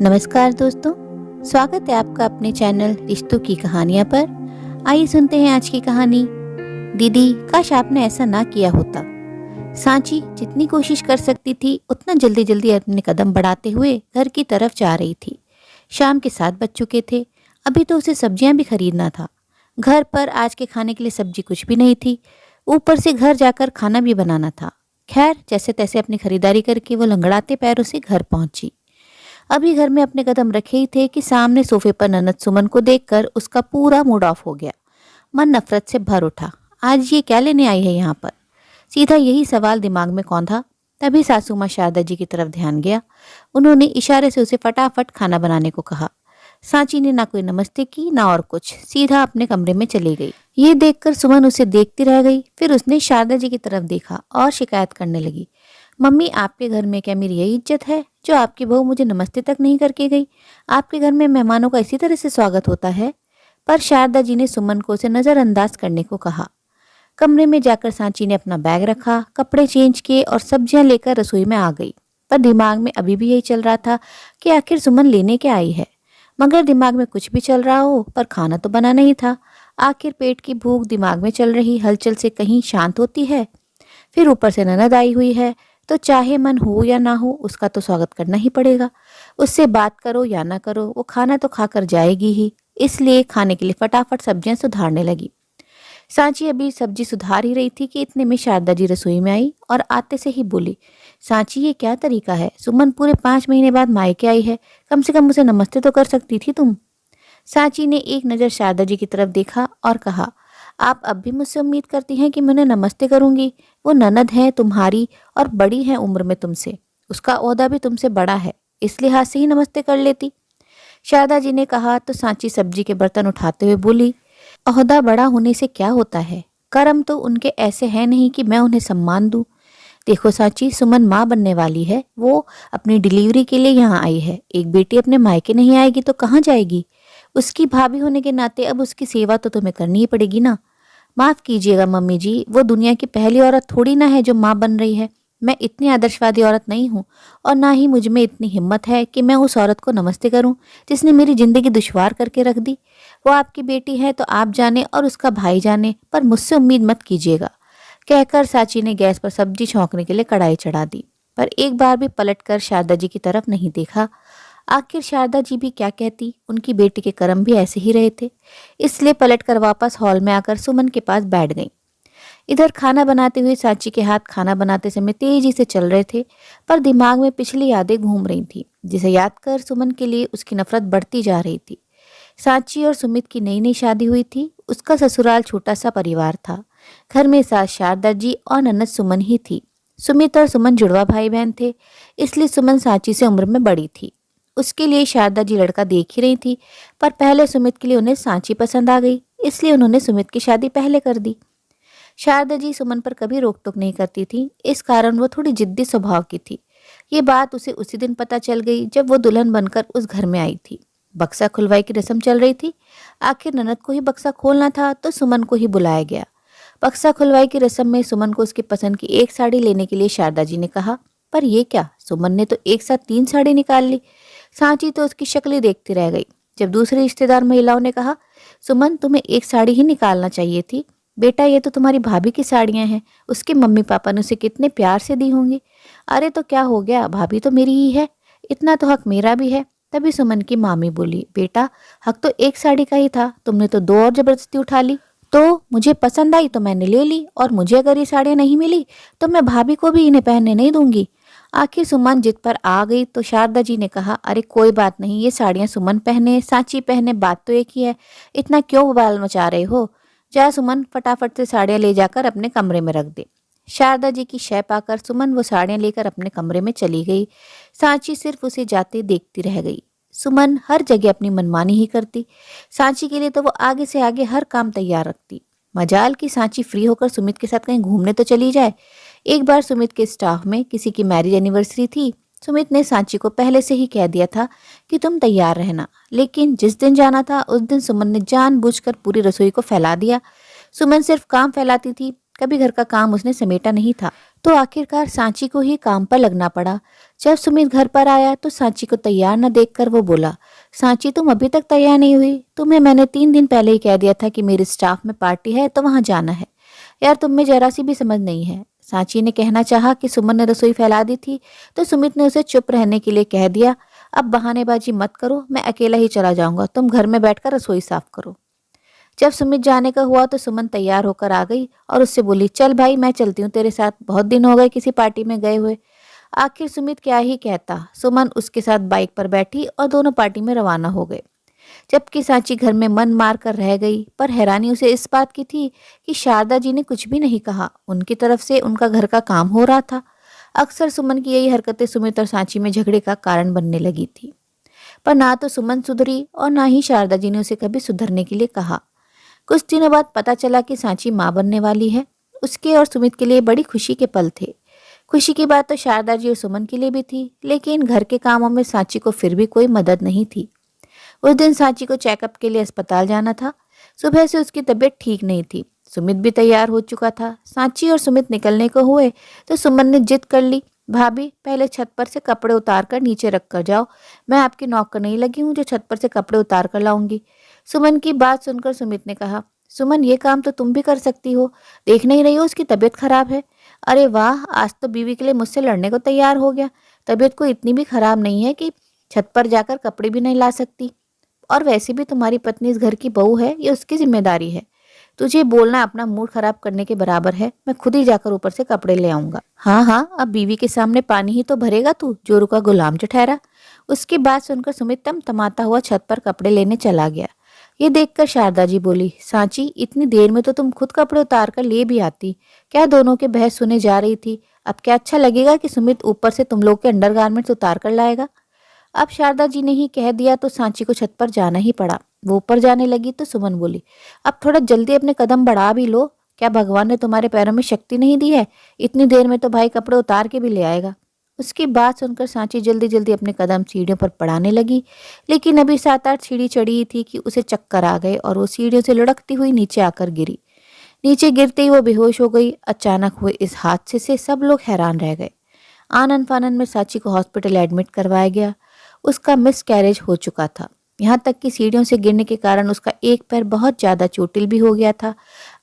नमस्कार दोस्तों, स्वागत है आपका अपने चैनल रिश्तों की कहानियां पर। आइए सुनते हैं आज की कहानी। दीदी, काश आपने ऐसा ना किया होता। सांची जितनी कोशिश कर सकती थी उतना जल्दी जल्दी अपने कदम बढ़ाते हुए घर की तरफ जा रही थी। शाम के 7 बज चुके थे। अभी तो उसे सब्जियां भी खरीदना था। घर पर आज के खाने के लिए सब्जी कुछ भी नहीं थी, ऊपर से घर जाकर खाना भी बनाना था। खैर, जैसे तैसे अपनी खरीदारी करके वो लंगड़ाते पैरों से घर पहुंची। अभी घर में अपने कदम रखे ही थे कि सामने सोफे पर ननद सुमन को देखकर उसका पूरा मूड ऑफ हो गया। मन नफरत से भर उठा। आज ये क्या लेने आई है यहाँ पर? सीधा यही सवाल दिमाग में कौंधा। तभी सासू माँ शारदा जी की तरफ ध्यान गया। उन्होंने इशारे से उसे फटाफट खाना बनाने को कहा। सांची ने ना कोई नमस्ते की ना और कुछ, सीधा अपने कमरे में चली गई। ये देखकर सुमन उसे देखती रह गई। फिर उसने शारदा जी की तरफ देखा और शिकायत करने लगी। मम्मी, आपके घर में क्या मेरी यही इज्जत है जो आपकी बहू मुझे नमस्ते तक नहीं करके गई? आपके घर में मेहमानों का इसी तरह से स्वागत होता है? पर शारदा जी ने सुमन को उसे नजरअंदाज करने को कहा। कमरे में जाकर सांची ने अपना बैग रखा, कपड़े चेंज किए और सब्जियां लेकर रसोई में आ गई। पर दिमाग में अभी भी यही चल रहा था कि आखिर सुमन लेने क्या आई है। मगर दिमाग में कुछ भी चल रहा हो, पर खाना तो बनाना ही था। आखिर पेट की भूख दिमाग में चल रही हलचल से कहीं शांत होती है? फिर ऊपर से ननद आई हुई है, तो चाहे मन हो या ना हो उसका तो स्वागत करना ही पड़ेगा। उससे बात करो या ना करो, वो खाना तो खाकर जाएगी ही। इसलिए खाने के लिए फटाफट सब्जियां सुधारने लगी। सांची अभी सब्जी सुधार ही रही थी कि इतने में शारदा जी रसोई में आई और आते से ही बोली, सांची ये क्या तरीका है? सुमन पूरे 5 महीने बाद मायके आई है, कम से कम उसे नमस्ते तो कर सकती थी तुम। सांची ने एक नज़र शारदा जी की तरफ देखा और कहा, आप अब भी मुझसे उम्मीद करती हैं कि मैं उन्हें नमस्ते करूंगी? वो ननद है तुम्हारी और बड़ी है उम्र में तुमसे। उसका ओहदा भी तुमसे बड़ा है, इस लिहाज से ही नमस्ते कर लेती। शारदा जी ने कहा तो सांची सब्जी के बर्तन उठाते हुए बोली, ओहदा बड़ा होने से क्या होता है? कर्म तो उनके ऐसे हैं नहीं कि मैं उन्हें सम्मान दूं। देखो सांची, सुमन माँ बनने वाली है। वो अपनी डिलीवरी के लिए यहाँ आई है। एक बेटी अपने मायके नहीं आएगी तो कहाँ जाएगी? उसकी भाभी होने के नाते अब उसकी सेवा तो तुम्हें करनी ही पड़ेगी ना। माफ कीजिएगा मम्मी जी, वो दुनिया की पहली औरत थोड़ी ना है जो माँ बन रही है। मैं इतनी आदर्शवादी औरत नहीं हूँ और ना ही मुझ में इतनी हिम्मत है कि मैं उस औरत को नमस्ते करूँ जिसने मेरी जिंदगी दुश्वार करके रख दी। वो आपकी बेटी है तो आप जाने और उसका भाई जाने, पर मुझसे उम्मीद मत कीजिएगा। कहकर साची ने गैस पर सब्जी छौंकने के लिए कढ़ाई चढ़ा दी, पर एक बार भी पलटकर शारदा जी की तरफ नहीं देखा। आखिर शारदा जी भी क्या कहती, उनकी बेटी के कर्म भी ऐसे ही रहे थे। इसलिए पलटकर वापस हॉल में आकर सुमन के पास बैठ गई। इधर खाना बनाते हुए सांची के हाथ खाना बनाते समय तेजी से चल रहे थे, पर दिमाग में पिछली यादें घूम रही थी, जिसे याद कर सुमन के लिए उसकी नफरत बढ़ती जा रही थी। सांची और सुमित की नई नई शादी हुई थी। उसका ससुराल छोटा सा परिवार था। घर में सास शारदा जी और ननद सुमन ही थी। सुमित और सुमन जुड़वा भाई बहन थे, इसलिए सुमन सांची से उम्र में बड़ी थी। उसके लिए शारदा जी लड़का देख ही रही थी, पर पहले सुमित के लिए उन्हें सांची पसंद आ गई, इसलिए उन्होंने सुमित की शादी पहले कर दी। शारदा जी सुमन पर कभी रोक टोक नहीं करती थी, इस कारण वो थोड़ी जिद्दी स्वभाव की थी। ये बात उसे उसी दिन पता चल गई जब वो दुल्हन बनकर उस घर में आई थी। बक्सा खुलवाई की रस्म चल रही थी। आखिर ननद को ही बक्सा खोलना था तो सुमन को ही बुलाया गया। बक्सा खुलवाई की रस्म में सुमन को उसकी पसंद की एक साड़ी लेने के लिए शारदा जी ने कहा, पर ये क्या, सुमन ने तो एक साथ 3 साड़ी निकाल ली। सांची तो उसकी शक्ल ही देखती रह गई। जब दूसरी रिश्तेदार महिलाओं ने कहा, सुमन तुम्हें एक साड़ी ही निकालना चाहिए थी। बेटा, ये तो तुम्हारी भाभी की साड़ियां हैं, उसके मम्मी पापा ने उसे कितने प्यार से दी होंगी। अरे तो क्या हो गया, भाभी तो मेरी ही है, इतना तो हक मेरा भी है। तभी सुमन की मामी बोली, बेटा हक तो एक साड़ी का ही था, तुमने तो 2 और जबरदस्ती उठा ली। तो मुझे पसंद आई तो मैंने ले ली, और मुझे अगर ये साड़ियाँ नहीं मिली तो मैं भाभी को भी इन्हें पहनने नहीं दूंगी। आखिर सुमन जिद पर आ गई तो शारदा जी ने कहा, अरे कोई बात नहीं, ये साड़ियाँ सुमन पहने सांची पहने, बात तो एक ही है, इतना क्यों बवाल मचा रहे हो? जा सुमन, फटाफट से साड़ियाँ ले जाकर अपने कमरे में रख दे। शारदा जी की शय पाकर सुमन वो साड़ियाँ लेकर अपने कमरे में चली गई। सांची सिर्फ उसे जाते देखती रह गई। सुमन हर जगह अपनी मनमानी ही करती। सांची के लिए तो वो आगे से आगे हर काम तैयार रखती। मजाल की सांची फ्री होकर सुमित के साथ कहीं घूमने तो चली जाए। एक बार सुमित के स्टाफ में किसी की मैरिज एनिवर्सरी थी। सुमित ने सांची को पहले से ही कह दिया था कि तुम तैयार रहना, लेकिन जिस दिन जाना था उस दिन सुमन ने जानबूझकर पूरी रसोई को फैला दिया। सुमन सिर्फ काम फैलाती थी, कभी घर का काम उसने समेटा नहीं था। तो आखिरकार सांची को ही काम पर लगना पड़ा। जब सुमित घर पर आया तो सांची को तैयार न देखकर वो बोला, सांची तुम अभी तक तैयार नहीं हुई? तुम्हें मैंने 3 दिन पहले ही कह दिया था कि मेरे स्टाफ में पार्टी है तो वहां जाना है। यार तुम में जरा सी भी समझ नहीं है। सांची ने कहना चाहा कि सुमन ने रसोई फैला दी थी तो सुमित ने उसे चुप रहने के लिए कह दिया, अब बहानेबाजी मत करो, मैं अकेला ही चला जाऊंगा, तुम घर में बैठकर रसोई साफ करो। जब सुमित जाने का हुआ तो सुमन तैयार होकर आ गई और उससे बोली, चल भाई मैं चलती हूँ तेरे साथ, बहुत दिन हो गए किसी पार्टी में गए हुए। आखिर सुमित क्या ही कहता, सुमन उसके साथ बाइक पर बैठी और दोनों पार्टी में रवाना हो गए। जबकि सांची घर में मन मार कर रह गई, पर हैरानी उसे इस बात की थी कि शारदा जी ने कुछ भी नहीं कहा। उनकी तरफ से उनका घर का काम हो रहा था। अक्सर सुमन की यही हरकतें सुमित और सांची में झगड़े का कारण बनने लगी थी, पर ना तो सुमन सुधरी और ना ही शारदा जी ने उसे कभी सुधरने के लिए कहा। कुछ दिनों बाद पता चला कि सांची मां बनने वाली है। उसके और सुमित के लिए बड़ी खुशी के पल थे। खुशी की बात तो शारदा जी और सुमन के लिए भी थी, लेकिन घर के कामों में सांची को फिर भी कोई मदद नहीं थी। उस दिन सांची को चेकअप के लिए अस्पताल जाना था। सुबह से उसकी तबीयत ठीक नहीं थी। सुमित भी तैयार हो चुका था। सांची और सुमित निकलने को हुए तो सुमन ने जिद कर ली, भाभी पहले छत पर से कपड़े उतार कर नीचे रख कर जाओ, मैं आपकी नौकर नहीं लगी हूँ जो छत पर से कपड़े उतार कर लाऊंगी। सुमन की बात सुनकर सुमित ने कहा, सुमन ये काम तो तुम भी कर सकती हो, देख नहीं रही हो उसकी तबीयत खराब है। अरे वाह, आज तो बीवी के लिए मुझसे लड़ने को तैयार हो गया। तबीयत को इतनी भी खराब नहीं है कि छत पर जाकर कपड़े भी नहीं ला सकती। और वैसे भी तुम्हारी पत्नी इस घर की बहू है, ये उसकी जिम्मेदारी है। तुझे बोलना अपना मूड खराब करने के बराबर है। मैं खुद ही जाकर ऊपर से कपड़े ले आऊंगा। हाँ हाँ, अब बीवी के सामने पानी ही तो भरेगा तू, जोरू का गुलाम जो ठहरा। उसकी बात सुनकर सुमित तमाता हुआ छत पर कपड़े लेने चला गया। ये देखकर शारदा जी बोली, सांची इतनी देर में तो तुम खुद कपड़े उतार कर ले भी आती। क्या दोनों के बहस सुने जा रही थी? अब क्या अच्छा लगेगा कि सुमित ऊपर से तुम लोग के अंडरगारमेंट्स उतार कर लाएगा? अब शारदा जी ने ही कह दिया तो सांची को छत पर जाना ही पड़ा। वो ऊपर जाने लगी तो सुमन बोली, अब थोड़ा जल्दी अपने कदम बढ़ा भी लो। क्या भगवान ने तुम्हारे पैरों में शक्ति नहीं दी है? इतनी देर में तो भाई कपड़े उतार के भी ले आएगा। उसकी बात सुनकर सांची जल्दी जल्दी अपने कदम सीढ़ियों पर बढ़ाने लगी, लेकिन अभी 7-8 सीढ़ी चढ़ी ही थी कि उसे चक्कर आ गए और वो सीढ़ियों से लुढ़कती हुई नीचे आकर गिरी। नीचे गिरते ही वो बेहोश हो गई। अचानक हुए इस हादसे से सब लोग हैरान रह गए। आनन फानन में सांची को हॉस्पिटल एडमिट करवाया गया। उसका मिस कैरेज हो चुका था। यहाँ तक कि सीढ़ियों से गिरने के कारण उसका एक पैर बहुत ज्यादा चोटिल भी हो गया था।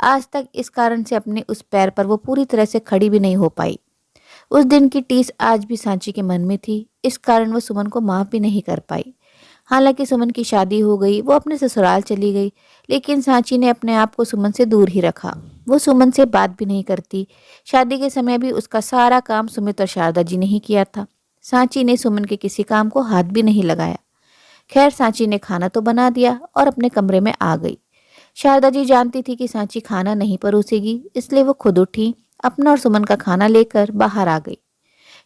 आज तक इस कारण से अपने उस पैर पर वो पूरी तरह से खड़ी भी नहीं हो पाई। उस दिन की टीस आज भी सांची के मन में थी। इस कारण वो सुमन को माफ भी नहीं कर पाई। हालांकि सुमन की शादी हो गई, वो अपने ससुराल चली गई, लेकिन सांची ने अपने आप को सुमन से दूर ही रखा। वो सुमन से बात भी नहीं करती। शादी के समय भी उसका सारा काम सुमित और शारदा जी ने ही किया था। सांची ने सुमन के किसी काम को हाथ भी नहीं लगाया। खैर सांची ने खाना तो बना दिया और अपने कमरे में आ गई। शारदा जी जानती थी कि सांची खाना नहीं परोसेगी, इसलिए वो खुद उठी, अपना और सुमन का खाना लेकर बाहर आ गई।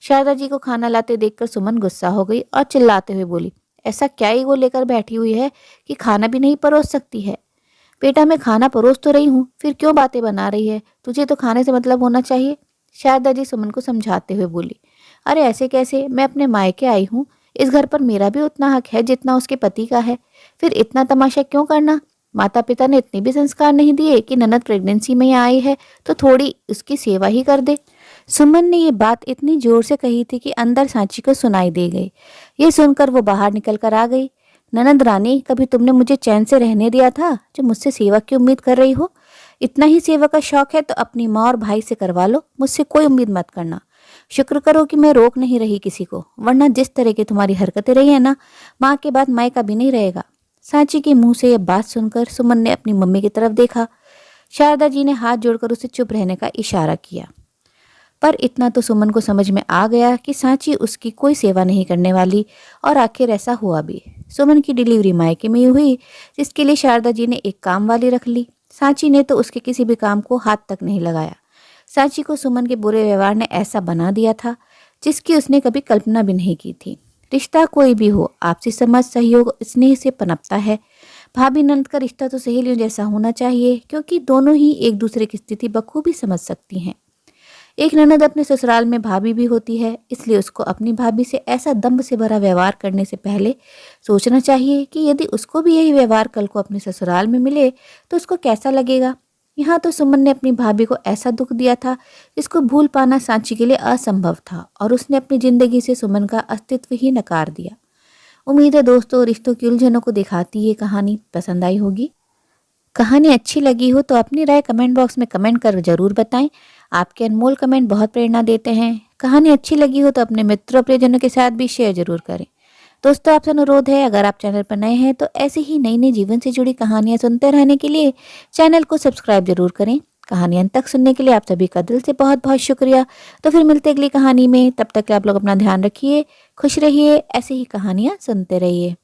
शारदा जी को खाना लाते देखकर सुमन गुस्सा हो गई और चिल्लाते हुए बोली, ऐसा क्या ईगो लेकर बैठी हुई है कि खाना भी नहीं परोस सकती है? बेटा मैं खाना परोस तो रही हूँ, फिर क्यों बातें बना रही है? तुझे तो खाने से मतलब होना चाहिए। शारदा जी सुमन को समझाते हुए बोली, अरे ऐसे कैसे, मैं अपने मायके आई हूँ, इस घर पर मेरा भी उतना हक है जितना उसके पति का है। फिर इतना तमाशा क्यों करना? माता पिता ने इतने भी संस्कार नहीं दिए कि ननद प्रेगनेंसी में आई है तो थोड़ी उसकी सेवा ही कर दे। सुमन ने ये बात इतनी जोर से कही थी कि अंदर सांची को सुनाई दे गई। ये सुनकर वो बाहर निकल कर आ गई। ननद रानी, कभी तुमने मुझे चैन से रहने दिया था जो मुझसे सेवा की उम्मीद कर रही हो? इतना ही सेवा का शौक है तो अपनी माँ और भाई से करवा लो, मुझसे कोई उम्मीद मत करना। शुक्र करो कि मैं रोक नहीं रही किसी को, वरना जिस तरह की तुम्हारी हरकतें रही है ना, माँ के बाद मायका भी नहीं रहेगा। सांची के मुंह से यह बात सुनकर सुमन ने अपनी मम्मी की तरफ देखा। शारदा जी ने हाथ जोड़कर उसे चुप रहने का इशारा किया, पर इतना तो सुमन को समझ में आ गया कि सांची उसकी कोई सेवा नहीं करने वाली, और आखिर ऐसा हुआ भी। सुमन की डिलीवरी मायके में ही हुई, जिसके लिए शारदा जी ने एक काम वाली रख ली। सांची ने तो उसके किसी भी काम को हाथ तक नहीं लगाया। सांची को सुमन के बुरे व्यवहार ने ऐसा बना दिया था जिसकी उसने कभी कल्पना भी नहीं की थी। रिश्ता कोई भी हो, आपसी समझ, सहयोग, स्नेह से पनपता है। भाभी ननद का रिश्ता तो सहेलियों जैसा होना चाहिए, क्योंकि दोनों ही एक दूसरे की स्थिति बखूबी समझ सकती हैं। एक ननद अपने ससुराल में भाभी भी होती है, इसलिए उसको अपनी भाभी से ऐसा दम्भ से भरा व्यवहार करने से पहले सोचना चाहिए कि यदि उसको भी यही व्यवहार कल को अपने ससुराल में मिले तो उसको कैसा लगेगा। यहाँ तो सुमन ने अपनी भाभी को ऐसा दुख दिया था जिसको भूल पाना सांची के लिए असंभव था और उसने अपनी जिंदगी से सुमन का अस्तित्व ही नकार दिया। उम्मीद है दोस्तों रिश्तों की उलझनों को दिखाती ये कहानी पसंद आई होगी। कहानी अच्छी लगी हो तो अपनी राय कमेंट बॉक्स में कमेंट कर जरूर बताएं। आपके अनमोल कमेंट बहुत प्रेरणा देते हैं। कहानी अच्छी लगी हो तो अपने मित्रों प्रियजनों के साथ भी शेयर जरूर करें। दोस्तों आपसे अनुरोध है, अगर आप चैनल पर नए हैं तो ऐसे ही नई नई जीवन से जुड़ी कहानियां सुनते रहने के लिए चैनल को सब्सक्राइब जरूर करें। कहानी अंत तक सुनने के लिए आप सभी का दिल से बहुत बहुत शुक्रिया। तो फिर मिलते अगली कहानी में, तब तक आप लोग अपना ध्यान रखिए, खुश रहिए, ऐसे ही कहानियां सुनते रहिए।